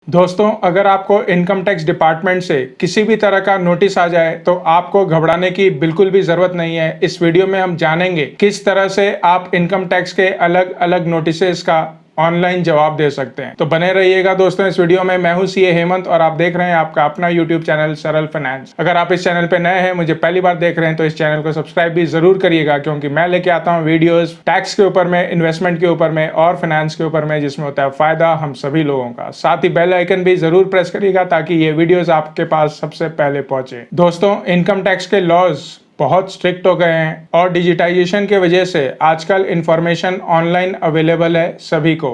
दोस्तों, अगर आपको इनकम टैक्स डिपार्टमेंट से किसी भी तरह का नोटिस आ जाए तो आपको घबराने की बिल्कुल भी ज़रूरत नहीं है। इस वीडियो में हम जानेंगे किस तरह से आप इनकम टैक्स के अलग अलग नोटिसेस का ऑनलाइन जवाब दे सकते हैं। तो बने रहिएगा दोस्तों इस वीडियो में। मैं हूं सीए हेमंत और आप देख रहे हैं आपका अपना यूट्यूब चैनल सरल फाइनेंस। अगर आप इस चैनल पे नए हैं, मुझे पहली बार देख रहे हैं, तो इस चैनल को सब्सक्राइब भी जरूर करिएगा, क्योंकि मैं लेके आता हूं वीडियोस टैक्स के ऊपर में, इन्वेस्टमेंट के ऊपर में और फाइनेंस के ऊपर में, जिसमें होता है फायदा हम सभी लोगों का। साथ ही बेल आइकन भी जरूर प्रेस करिएगा ताकि ये वीडियोस आपके पास सबसे पहले पहुंचे। दोस्तों, इनकम टैक्स के लॉज बहुत स्ट्रिक्ट हो गए हैं और डिजिटाइजेशन की वजह से आजकल इंफॉर्मेशन ऑनलाइन अवेलेबल है सभी को,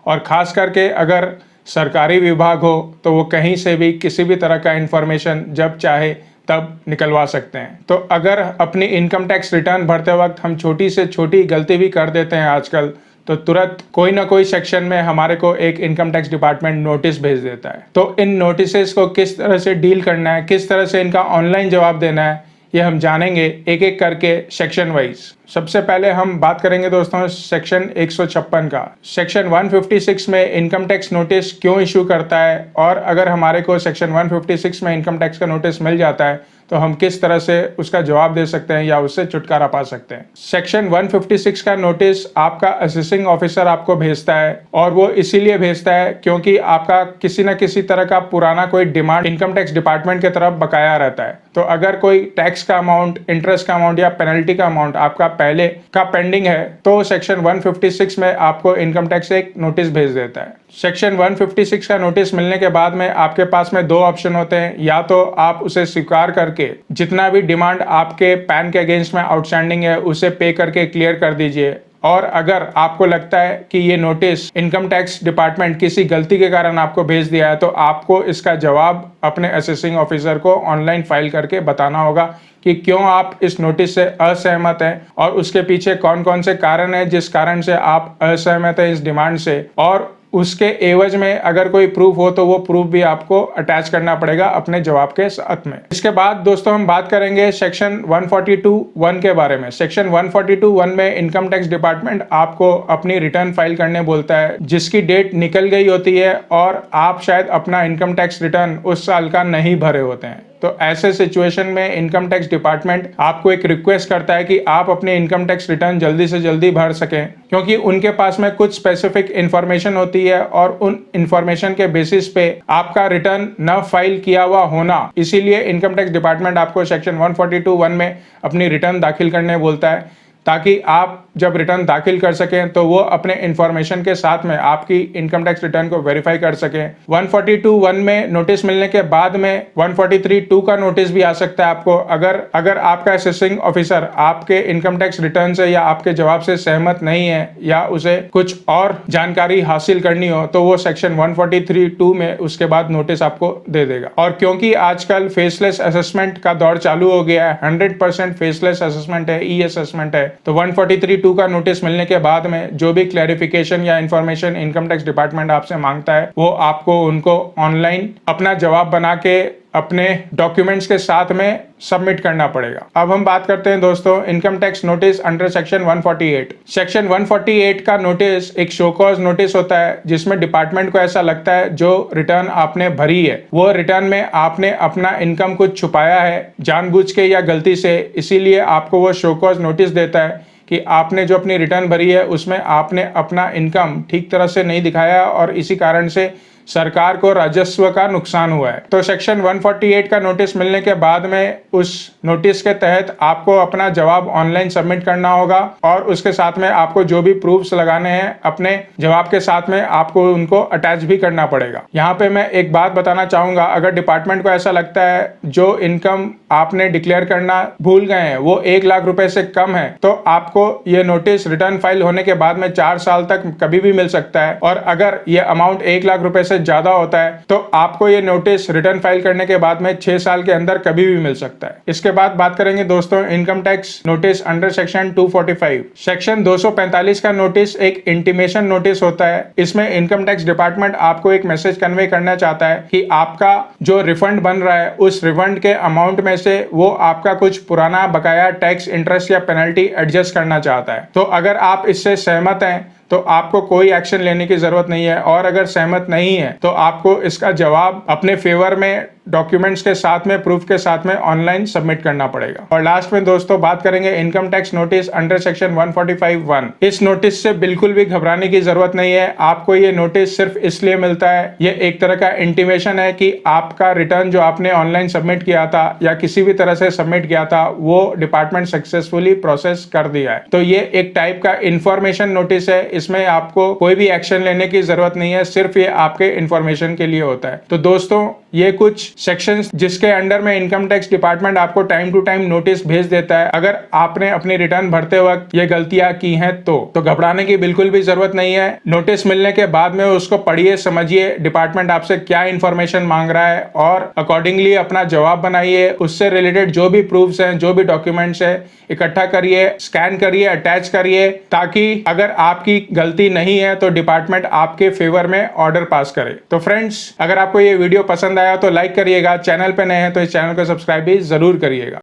और ख़ास करके अगर सरकारी विभाग हो तो वो कहीं से भी किसी भी तरह का इंफॉर्मेशन जब चाहे तब निकलवा सकते हैं। तो अगर अपनी इनकम टैक्स रिटर्न भरते वक्त हम छोटी से छोटी गलती भी कर देते हैं आजकल, तो तुरंत कोई ना कोई सेक्शन में हमारे को एक इनकम टैक्स डिपार्टमेंट नोटिस भेज देता है। तो इन नोटिसेस को किस तरह से डील करना है, किस तरह से इनका ऑनलाइन जवाब देना है, ये हम जानेंगे एक एक करके सेक्शन वाइज। सबसे पहले हम बात करेंगे दोस्तों सेक्शन 156 का। सेक्शन 156 में इनकम टैक्स नोटिस क्यों इशू करता है, और अगर हमारे को सेक्शन 156 में इनकम टैक्स का नोटिस मिल जाता है तो हम किस तरह से उसका जवाब दे सकते हैं या उससे छुटकारा पा सकते हैं। सेक्शन 156 का नोटिस आपका असेसिंग ऑफिसर आपको भेजता है, और वो इसीलिए भेजता है क्योंकि आपका किसी न किसी तरह का पुराना कोई डिमांड इनकम टैक्स डिपार्टमेंट की तरफ बकाया रहता है। तो अगर कोई टैक्स का अमाउंट, इंटरेस्ट का अमाउंट या पेनल्टी का अमाउंट आपका पहले का पेंडिंग है, तो सेक्शन 156 में आपको इनकम टैक्स एक नोटिस भेज देता है। सेक्शन 156 का नोटिस मिलने के बाद में आपके पास में दो ऑप्शन होते हैं। या तो आप उसे स्वीकार करके जितना भी डिमांड आपके पैन के अगेंस्ट में आउटस्टैंडिंग है उसे पे करके क्लियर कर दीजिए, और अगर आपको लगता है कि ये नोटिस इनकम टैक्स डिपार्टमेंट किसी गलती के कारण आपको भेज दिया है, तो आपको इसका जवाब अपने असेसिंग ऑफिसर को ऑनलाइन फाइल करके बताना होगा कि क्यों आप इस नोटिस से असहमत हैं और उसके पीछे कौन कौन से कारण हैं जिस कारण से आप असहमत हैं इस डिमांड से, और उसके एवज में अगर कोई प्रूफ हो तो वो प्रूफ भी आपको अटैच करना पड़ेगा अपने जवाब के साथ में। इसके बाद दोस्तों हम बात करेंगे सेक्शन 142(1) के बारे में। सेक्शन 142(1) में इनकम टैक्स डिपार्टमेंट आपको अपनी रिटर्न फाइल करने बोलता है जिसकी डेट निकल गई होती है और आप शायद अपना इनकम टैक्स रिटर्न उस साल का नहीं भरे होते हैं। तो ऐसे सिचुएशन में इनकम टैक्स डिपार्टमेंट आपको एक रिक्वेस्ट करता है कि आप अपने इनकम टैक्स रिटर्न जल्दी से जल्दी भर सकें, क्योंकि उनके पास में कुछ स्पेसिफिक इंफॉर्मेशन होती है और उन इंफॉर्मेशन के बेसिस पे आपका रिटर्न न फाइल किया हुआ होना, इसीलिए इनकम टैक्स डिपार्टमेंट आपको सेक्शन 142(1) में अपनी रिटर्न दाखिल करने बोलता है, ताकि आप जब रिटर्न दाखिल कर सकें तो वो अपने इंफॉर्मेशन के साथ में आपकी इनकम टैक्स रिटर्न को वेरीफाई कर सकें। 142(1) में नोटिस मिलने के बाद में 143(2) का नोटिस भी आ सकता है आपको। अगर आपका असेसिंग ऑफिसर आपके इनकम टैक्स रिटर्न से या आपके जवाब से सहमत नहीं है या उसे कुछ और जानकारी हासिल करनी हो, तो वो सेक्शन 143(2) में उसके बाद नोटिस आपको दे देगा। और क्योंकि आजकल फेसलेस असेसमेंट का दौर चालू हो गया है, 100% फेसलेस असेसमेंट है, ई असेसमेंट है, तो 143(2) का नोटिस मिलने के बाद में जो भी क्लैरिफिकेशन या इंफॉर्मेशन इनकम टैक्स डिपार्टमेंट आपसे मांगता है वो आपको उनको ऑनलाइन अपना जवाब बना के अपने डॉक्यूमेंट्स के साथ में सबमिट करना पड़ेगा। अब हम बात करते हैं दोस्तों income tax notice under section 148। Section 148 का नोटिस एक शो कॉज नोटिस होता है, जिसमें डिपार्टमेंट को ऐसा लगता है जो रिटर्न आपने भरी है वो रिटर्न में आपने अपना इनकम कुछ छुपाया है जानबूझ के या गलती से, इसीलिए आपको वो शो कॉज नोटिस देता है कि आपने जो अपनी रिटर्न भरी है उसमें आपने अपना इनकम ठीक तरह से नहीं दिखाया और इसी कारण से सरकार को राजस्व का नुकसान हुआ है। तो सेक्शन 148 का नोटिस मिलने के बाद में उस नोटिस के तहत आपको अपना जवाब ऑनलाइन सबमिट करना होगा, और उसके साथ में आपको जो भी प्रूफ्स लगाने हैं अपने जवाब के साथ में आपको उनको अटैच भी करना पड़ेगा। यहाँ पे मैं एक बात बताना चाहूंगा, अगर डिपार्टमेंट को ऐसा लगता है जो इनकम आपने डिक्लेयर करना भूल गए हैं वो 1 लाख रुपए से कम है, तो आपको ये नोटिस रिटर्न फाइल होने के बाद में 4 साल तक कभी भी मिल सकता है, और अगर ये अमाउंट 1 लाख रुपए से ज्यादा होता है तो आपको ये नोटिस रिटर्न फाइल करने के बाद में 6 साल के अंदर कभी भी मिल सकता है। इसके बाद बात करेंगे दोस्तों income tax notice under section 245। Section 245 का नोटिस एक इंटीमेशन नोटिस होता है। इसमें इनकम टैक्स डिपार्टमेंट आपको एक मैसेज कन्वे करना चाहता है कि आपका जो रिफंड बन रहा है उस रिफंड के अमाउंट में से वो आपका कुछ पुराना बकाया टैक्स, इंटरेस्ट या पेनल्टी एडजस्ट करना चाहता है। तो अगर आप इससे सहमत हैं तो आपको कोई एक्शन लेने की जरूरत नहीं है, और अगर सहमत नहीं है तो आपको इसका जवाब अपने फेवर में डॉक्यूमेंट्स के साथ में, प्रूफ के साथ में ऑनलाइन सबमिट करना पड़ेगा। और लास्ट में दोस्तों बात करेंगे income tax notice under section 145(1). इस नोटिस से बिल्कुल भी घबराने की जरूरत नहीं है। आपको ये नोटिस सिर्फ इसलिए मिलता है, ये एक तरह का इंटीमेशन है कि आपका रिटर्न जो आपने ऑनलाइन सबमिट किया था या किसी भी तरह से सबमिट किया था वो डिपार्टमेंट सक्सेसफुली प्रोसेस कर दिया है। तो ये एक टाइप का इंफॉर्मेशन नोटिस है, इसमें आपको कोई भी एक्शन लेने की जरूरत नहीं है, सिर्फ ये आपके इंफॉर्मेशन के लिए होता है। तो दोस्तों ये कुछ सेक्शंस जिसके अंडर में इनकम टैक्स डिपार्टमेंट आपको टाइम टू टाइम नोटिस भेज देता है अगर आपने अपनी रिटर्न भरते वक्त ये गलतियां की हैं तो घबराने की बिल्कुल भी जरूरत नहीं है। नोटिस मिलने के बाद में उसको पढ़िए, समझिए डिपार्टमेंट आपसे क्या इंफॉर्मेशन मांग रहा है और अकॉर्डिंगली अपना जवाब बनाइए। उससे रिलेटेड जो भी प्रूफ्स हैं, जो भी डॉक्यूमेंट्स है, इकट्ठा करिए, स्कैन करिए, अटैच करिए, ताकि अगर आपकी गलती नहीं है तो डिपार्टमेंट आपके फेवर में ऑर्डर पास करे। तो फ्रेंड्स, अगर आपको ये वीडियो पसंद आया तो लाइक करिएगा, चैनल पे नए हैं तो इस चैनल को सब्सक्राइब भी जरूर करिएगा।